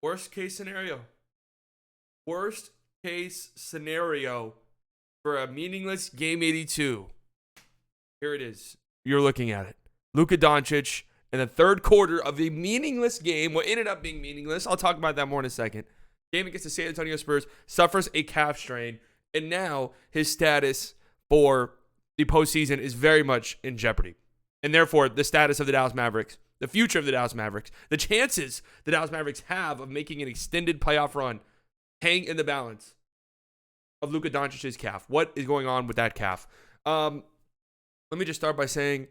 Worst case scenario. Worst case scenario for a meaningless Game 82. Here it is. You're looking at it. Luka Doncic in the third quarter of a meaningless game, what ended up being meaningless, I'll talk about that more in a second, game against the San Antonio Spurs, suffers a calf strain, and now his status for the postseason is very much in jeopardy. And therefore, the status of the Dallas Mavericks, the future of the Dallas Mavericks, the chances the Dallas Mavericks have of making an extended playoff run hang in the balance of Luka Doncic's calf. What is going on with that calf? Let me just start by saying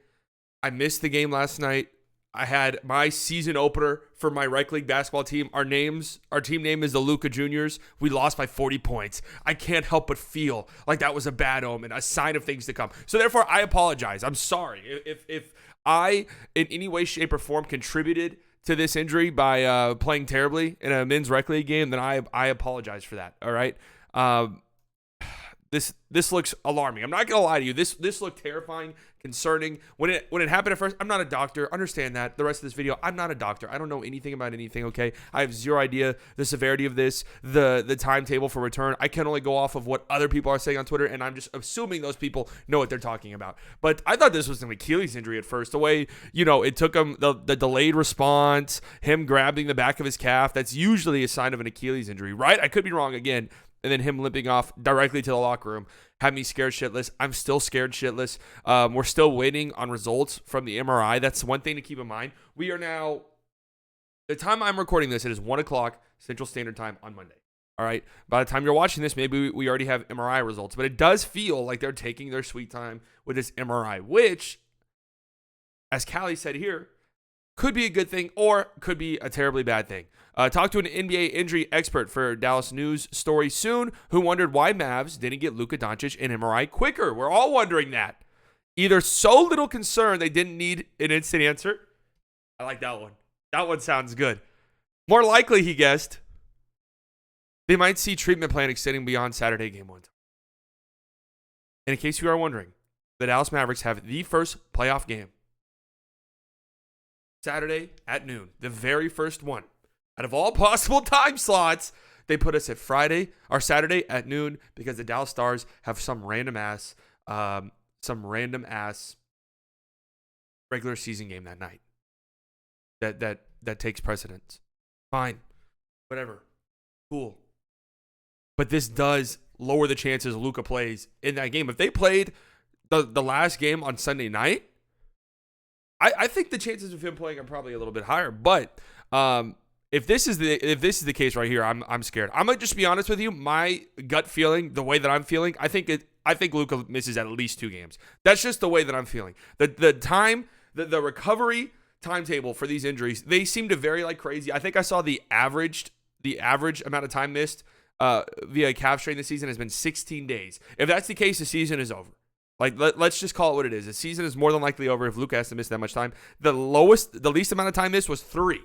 I missed the game last night. I had my season opener for my rec league basketball team. Our team name is the Luka Juniors. We lost by 40 points. I can't help but feel like that was a bad omen, a sign of things to come. So therefore, I apologize. I'm sorry. If I, in any way, shape, or form, contributed to this injury by playing terribly in a men's rec league game, then I apologize for that. All right. This looks alarming. I'm not gonna lie to you. This looked terrifying, concerning. When it happened at first, I'm not a doctor. Understand that. The rest of this video, I'm not a doctor. I don't know anything about anything. Okay, I have zero idea the severity of this, the timetable for return. I can only go off of what other people are saying on Twitter, and I'm just assuming those people know what they're talking about. But I thought this was an Achilles injury at first. The way it took him, the delayed response, him grabbing the back of his calf. That's usually a sign of an Achilles injury, right? I could be wrong again. And then him limping off directly to the locker room had me scared shitless. I'm still scared shitless. We're still waiting on results from the MRI. That's one thing to keep in mind. We are now, the time I'm recording this, it is 1 o'clock Central Standard Time on Monday. All right. By the time you're watching this, maybe we already have MRI results. But it does feel like they're taking their sweet time with this MRI, which, as Callie said here, could be a good thing or could be a terribly bad thing. Talk to an NBA injury expert for Dallas News Story soon who wondered why Mavs didn't get Luka Doncic an MRI quicker. We're all wondering that. Either so little concern they didn't need an instant answer. I like that one. That one sounds good. More likely, he guessed, they might see treatment plan extending beyond Saturday game 1. And in case you are wondering, the Dallas Mavericks have the first playoff game Saturday at noon, the very first one. Out of all possible time slots, they put us at Saturday at noon because the Dallas Stars have some random ass regular season game that night. That takes precedence. Fine. Whatever. Cool. But this does lower the chances Luka plays in that game. If they played the last game on Sunday night, I think the chances of him playing are probably a little bit higher. But if this is the case right here, I'm scared. I'm gonna just be honest with you. My gut feeling, the way that I'm feeling, I think Luka misses at least 2 games. That's just the way that I'm feeling. The recovery timetable for these injuries, they seem to vary like crazy. I think I saw the average amount of time missed via calf strain this season has been 16 days. If that's the case, the season is over. Like, let's just call it what it is. The season is more than likely over if Luka has to miss that much time. The least amount of time missed was 3.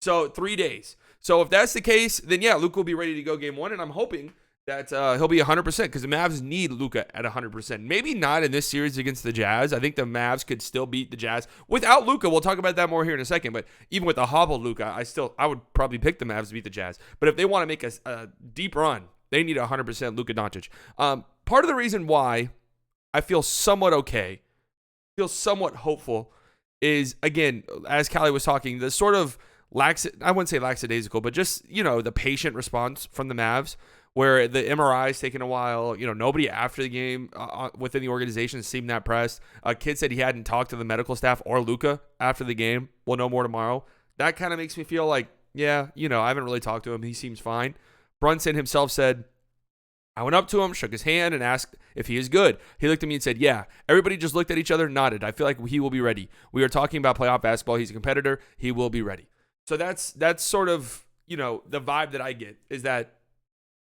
So 3 days. So if that's the case, then yeah, Luka will be ready to go game 1. And I'm hoping that he'll be 100% because the Mavs need Luka at 100%. Maybe not in this series against the Jazz. I think the Mavs could still beat the Jazz without Luka. We'll talk about that more here in a second. But even with the hobbled Luka, I would probably pick the Mavs to beat the Jazz. But if they want to make a deep run, they need 100% Luka Doncic. Part of the reason why I feel somewhat okay, feel somewhat hopeful is, again, as Callie was talking, the sort of I wouldn't say lackadaisical, but just, the patient response from the Mavs where the MRI is taking a while. Nobody after the game within the organization seemed that pressed. A kid said he hadn't talked to the medical staff or Luka after the game. We'll know more tomorrow. That kind of makes me feel like, yeah, I haven't really talked to him. He seems fine. Brunson himself said, I went up to him, shook his hand, and asked if he is good. He looked at me and said, yeah. Everybody just looked at each other, nodded. I feel like he will be ready. We are talking about playoff basketball. He's a competitor. He will be ready. So that's sort of, the vibe that I get is that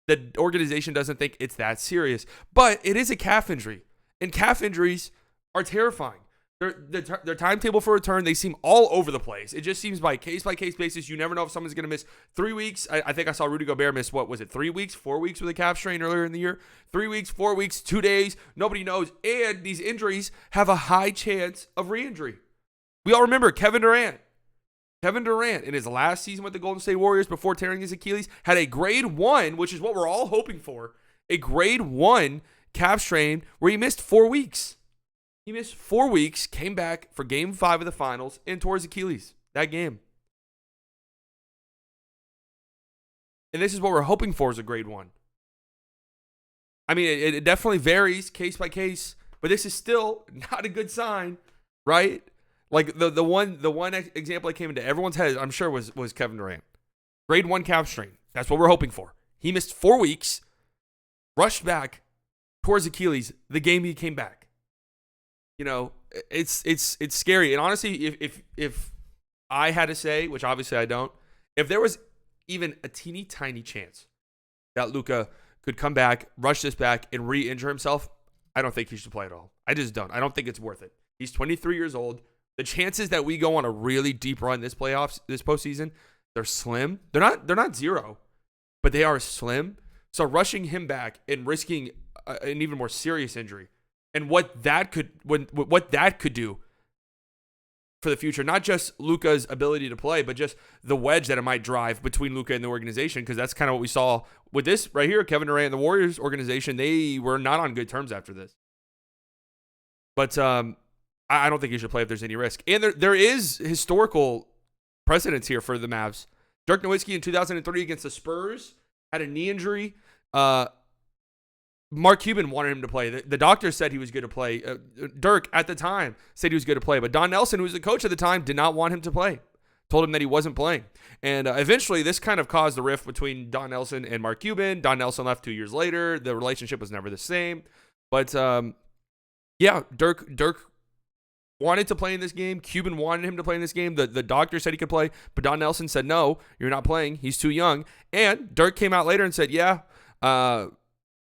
the organization doesn't think it's that serious. But it is a calf injury, and calf injuries are terrifying. Their timetable for return, they seem all over the place. It just seems by case basis. You never know if someone's going to miss 3 weeks. I think I saw Rudy Gobert miss, 3 weeks, 4 weeks with a calf strain earlier in the year. 3 weeks, 4 weeks, 2 days. Nobody knows. And these injuries have a high chance of re-injury. We all remember Kevin Durant. Kevin Durant, in his last season with the Golden State Warriors before tearing his Achilles, had a grade 1, which is what we're all hoping for, a grade 1 calf strain where he missed 4 weeks. He missed 4 weeks, came back for game 5 of the finals, and tore his Achilles that game. And this is what we're hoping for as a grade 1. I mean, it definitely varies case by case, but this is still not a good sign, right? Like the one example that came into everyone's head, I'm sure, was Kevin Durant. Grade 1 calf strain. That's what we're hoping for. He missed 4 weeks, rushed back towards Achilles the game he came back. You know, it's scary. And honestly, if I had to say, which obviously I don't, if there was even a teeny tiny chance that Luka could come back, rush this back, and re-injure himself, I don't think he should play at all. I just don't. I don't think it's worth it. He's 23 years old. The chances that we go on a really deep run this postseason, they're slim. They're not zero, but they are slim. So rushing him back and risking an even more serious injury, and what that could do for the future, not just Luka's ability to play, but just the wedge that it might drive between Luka and the organization, because that's kind of what we saw with this right here. Kevin Durant and the Warriors organization, they were not on good terms after this. But I don't think he should play if there's any risk. And there is historical precedence here for the Mavs. Dirk Nowitzki in 2003 against the Spurs had a knee injury. Mark Cuban wanted him to play. The doctor said he was good to play. Dirk, at the time, said he was good to play. But Don Nelson, who was the coach at the time, did not want him to play. Told him that he wasn't playing. And eventually, this kind of caused a rift between Don Nelson and Mark Cuban. Don Nelson left 2 years later. The relationship was never the same. But, yeah, Dirk wanted to play in this game. Cuban wanted him to play in this game. The doctor said he could play. But Don Nelson said, no, you're not playing. He's too young. And Dirk came out later and said, yeah,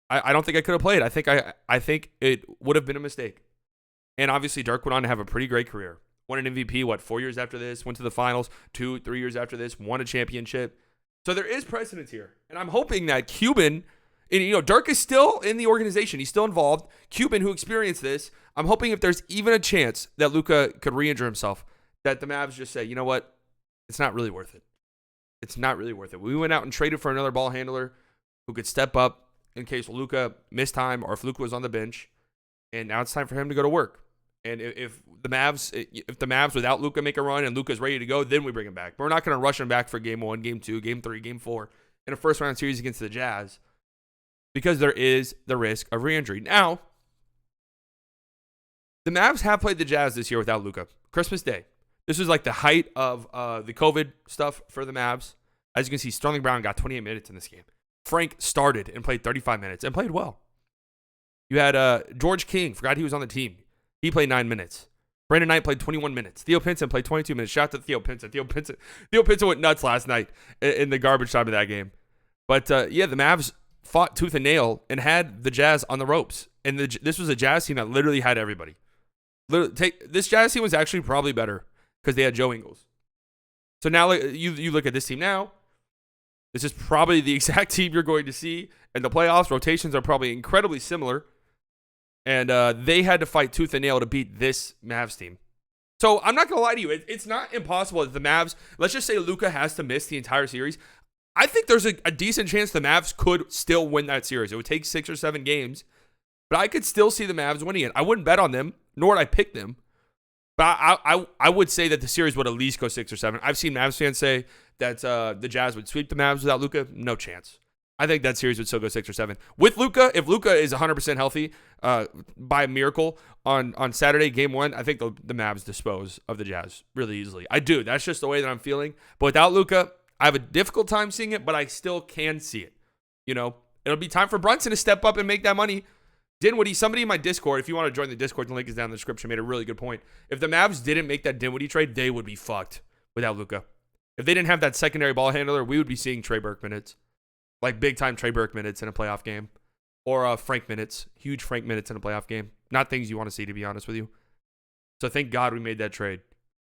I don't think I could have played. I think it would have been a mistake. And obviously, Dirk went on to have a pretty great career. Won an MVP, 4 years after this? Went to the finals 2-3 years after this. Won a championship. So there is precedence here. And I'm hoping that Cuban, and Dirk is still in the organization. He's still involved. Cuban, who experienced this, I'm hoping if there's even a chance that Luka could re-injure himself, that the Mavs just say, you know what? It's not really worth it. It's not really worth it. We went out and traded for another ball handler who could step up in case Luka missed time or if Luka was on the bench, and now it's time for him to go to work. And if the Mavs without Luka make a run and Luka's ready to go, then we bring him back. But we're not going to rush him back for game 1, game 2, game 3, game 4 in a first round series against the Jazz, because there is the risk of re-injury. Now, the Mavs have played the Jazz this year without Luka. Christmas Day. This was like the height of the COVID stuff for the Mavs. As you can see, Sterling Brown got 28 minutes in this game. Frank started and played 35 minutes and played well. You had George King. Forgot he was on the team. He played 9 minutes. Brandon Knight played 21 minutes. Theo Pinson played 22 minutes. Shout out to Theo Pinson. Theo Pinson went nuts last night in the garbage time of that game. But, yeah, the Mavs fought tooth and nail and had the Jazz on the ropes. And this was a Jazz team that literally had everybody. This Jazz team was actually probably better because they had Joe Ingles. So now you look at this team now. This is probably the exact team you're going to see in the playoffs. Rotations are probably incredibly similar. And they had to fight tooth and nail to beat this Mavs team. So I'm not going to lie to you. It's not impossible that the Mavs, let's just say Luka has to miss the entire series. I think there's a decent chance the Mavs could still win that series. It would take 6 or 7 games. But I could still see the Mavs winning it. I wouldn't bet on them, nor would I pick them. But I would say that the series would at least go 6 or 7. I've seen Mavs fans say that the Jazz would sweep the Mavs without Luka. No chance. I think that series would still go 6 or 7. With Luka, if Luka is 100% healthy by a miracle on Saturday, game 1, I think the Mavs dispose of the Jazz really easily. I do. That's just the way that I'm feeling. But without Luka, I have a difficult time seeing it, but I still can see it. It'll be time for Brunson to step up and make that money. Dinwiddie, somebody in my Discord, if you want to join the Discord, the link is down in the description, made a really good point. If the Mavs didn't make that Dinwiddie trade, they would be fucked without Luka. If they didn't have that secondary ball handler, we would be seeing Trey Burke minutes. Like big-time Trey Burke minutes in a playoff game. Or Frank minutes. Huge Frank minutes in a playoff game. Not things you want to see, to be honest with you. So thank God we made that trade.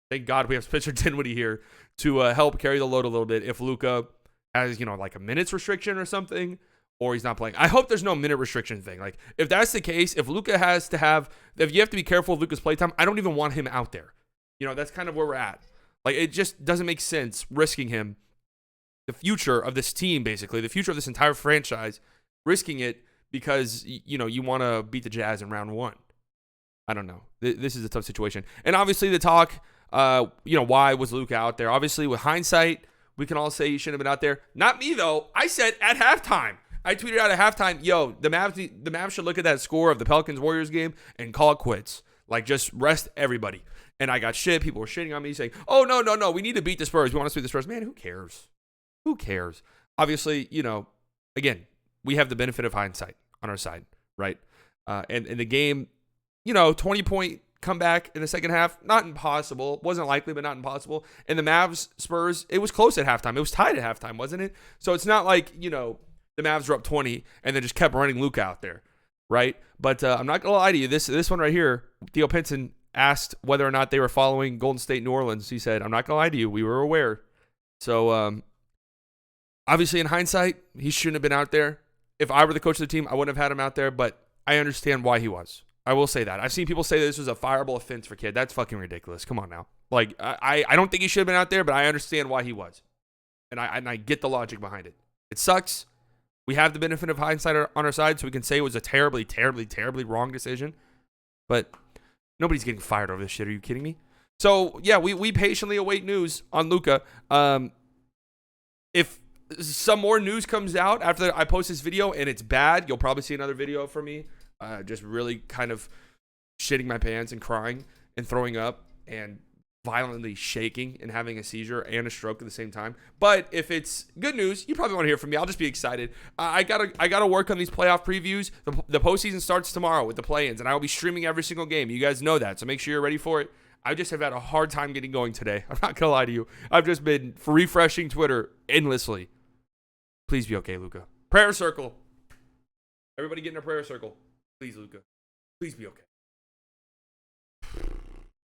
Thank God we have Spencer Dinwiddie here to help carry the load a little bit if Luka has, like a minutes restriction or something, or he's not playing. I hope there's no minute restriction thing. Like, if that's the case, if Luka if you have to be careful of Luka's playtime, I don't even want him out there. That's kind of where we're at. Like, it just doesn't make sense risking him, the future of this team, basically, the future of this entire franchise, risking it because, you want to beat the Jazz in round 1. I don't know. This is a tough situation. And obviously the talk, why was Luka out there? Obviously, with hindsight, we can all say he shouldn't have been out there. Not me, though. I said at halftime. I tweeted out at halftime, the Mavs should look at that score of the Pelicans-Warriors game and call it quits. Like, just rest everybody. And I got shit. People were shitting on me saying, oh, no. We need to beat the Spurs. We want to sweep the Spurs. Man, who cares? Who cares? Obviously, again, we have the benefit of hindsight on our side, right? And in the game, 20-point comeback in the second half, not impossible. Wasn't likely, but not impossible. And the Mavs, Spurs, it was close at halftime. It was tied at halftime, wasn't it? So it's not like, the Mavs were up 20 and then just kept running Luka out there, right? But I'm not going to lie to you. This one right here, Theo Pinson asked whether or not they were following Golden State, New Orleans. He said, I'm not going to lie to you. We were aware. So obviously in hindsight, he shouldn't have been out there. If I were the coach of the team, I wouldn't have had him out there, but I understand why he was. I will say that. I've seen people say this was a fireable offense for Kidd. That's fucking ridiculous. Come on now. Like, I don't think he should have been out there, but I understand why he was. And I get the logic behind it. It sucks. We have the benefit of hindsight on our side, so we can say it was a terribly, terribly, terribly wrong decision. But nobody's getting fired over this shit. Are you kidding me? So, yeah, we patiently await news on Luka. If some more news comes out after I post this video and it's bad, you'll probably see another video from me just really kind of shitting my pants and crying and throwing up and violently shaking and having a seizure and a stroke at the same time. But if it's good news, you probably want to hear from me. I'll just be excited. I gotta work on these playoff previews. The postseason starts tomorrow with the play-ins, and I will be streaming every single game. You guys know that, so make sure you're ready for it. I just have had a hard time getting going today. I'm not gonna lie to you. I've just been refreshing Twitter endlessly. Please be okay, Luka. Prayer circle. Everybody get in a prayer circle. Please, Luka. Please be okay.